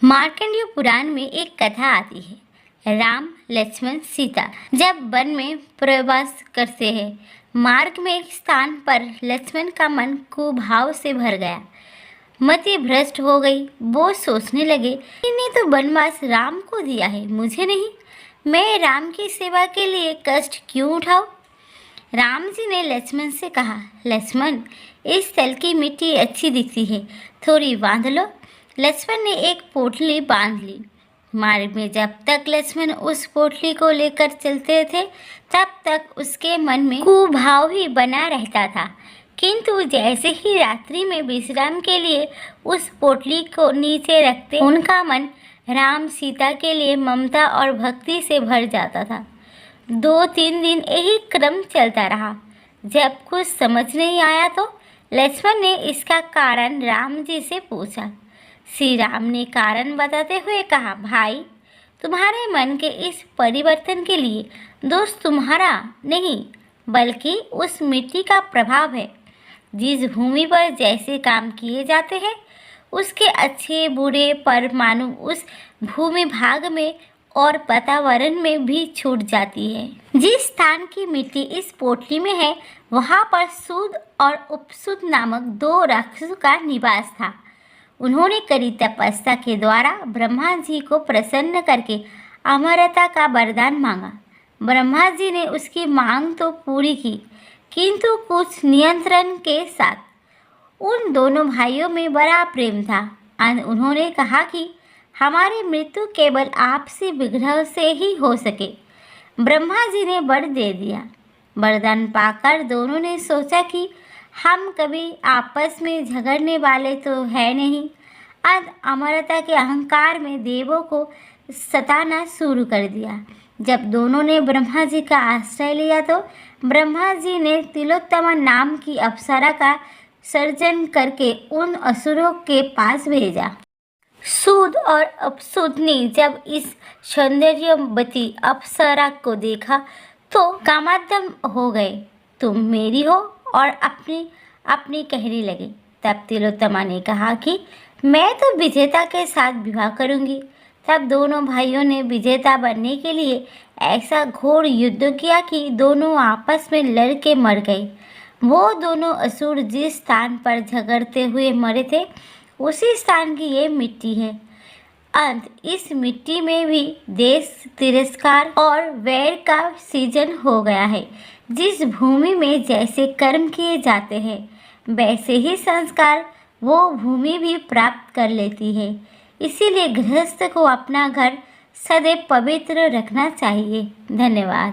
मार्कंडेय पुराण में एक कथा आती है। राम लक्ष्मण सीता जब वन में प्रवास करते हैं, मार्ग में एक स्थान पर लक्ष्मण का मन कुभाव से भर गया। मति भ्रष्ट हो गई। वो सोचने लगे, इन्हें तो वनवास राम को दिया है, मुझे नहीं। मैं राम की सेवा के लिए कष्ट क्यों उठाऊं? राम जी ने लक्ष्मण से कहा, लक्ष्मण, इस तल की मिट्टी अच्छी दिखती है, थोड़ी बांध लो। लक्ष्मण ने एक पोटली बांध ली। मार्ग में जब तक लक्ष्मण उस पोटली को लेकर चलते थे, तब तक उसके मन में कुभाव ही बना रहता था। किंतु जैसे ही रात्रि में विश्राम के लिए उस पोटली को नीचे रखते, उनका मन राम सीता के लिए ममता और भक्ति से भर जाता था। 2-3 दिन यही क्रम चलता रहा। जब कुछ समझ नहीं आया तो लक्ष्मण ने इसका कारण राम जी से पूछा। श्री राम ने कारण बताते हुए कहा, भाई, तुम्हारे मन के इस परिवर्तन के लिए दोष तुम्हारा नहीं, बल्कि उस मिट्टी का प्रभाव है। जिस भूमि पर जैसे काम किए जाते हैं, उसके अच्छे बुरे परमाणु उस भूमि भाग में और वातावरण में भी छूट जाती है। जिस स्थान की मिट्टी इस पोटली में है, वहाँ पर सूद और उपसूद नामक 2 राक्षसों का निवास था। उन्होंने कड़ी तपस्या के द्वारा ब्रह्मा जी को प्रसन्न करके अमरता का वरदान मांगा। ब्रह्मा जी ने उसकी मांग तो पूरी की, किंतु कुछ नियंत्रण के साथ। उन दोनों भाइयों में बड़ा प्रेम था। उन्होंने कहा कि हमारी मृत्यु केवल आपसी विग्रह से ही हो सके। ब्रह्मा जी ने वर दे दिया। वरदान पाकर दोनों ने सोचा कि हम कभी आपस में झगड़ने वाले तो है नहीं। आज अमरता के अहंकार में देवों को सताना शुरू कर दिया। जब दोनों ने ब्रह्मा जी का आश्रय लिया तो ब्रह्मा जी ने तिलोत्तमा नाम की अप्सरा का सर्जन करके उन असुरों के पास भेजा। सूद और अपसूद ने जब इस सौंदर्यवती अप्सरा को देखा तो कामाधम हो गए। तुम मेरी हो और अपनी कहने लगे। तब तिलोत्तमा ने कहा कि मैं तो विजेता के साथ विवाह करूंगी। तब दोनों भाइयों ने विजेता बनने के लिए ऐसा घोर युद्ध किया कि दोनों आपस में लड़ के मर गए। वो दोनों असुर जिस स्थान पर झगड़ते हुए मरे थे, उसी स्थान की ये मिट्टी है। इस मिट्टी में भी देश तिरस्कार और वैर का सीजन हो गया है। जिस भूमि में जैसे कर्म किए जाते हैं, वैसे ही संस्कार वो भूमि भी प्राप्त कर लेती है। इसीलिए गृहस्थ को अपना घर सदैव पवित्र रखना चाहिए। धन्यवाद।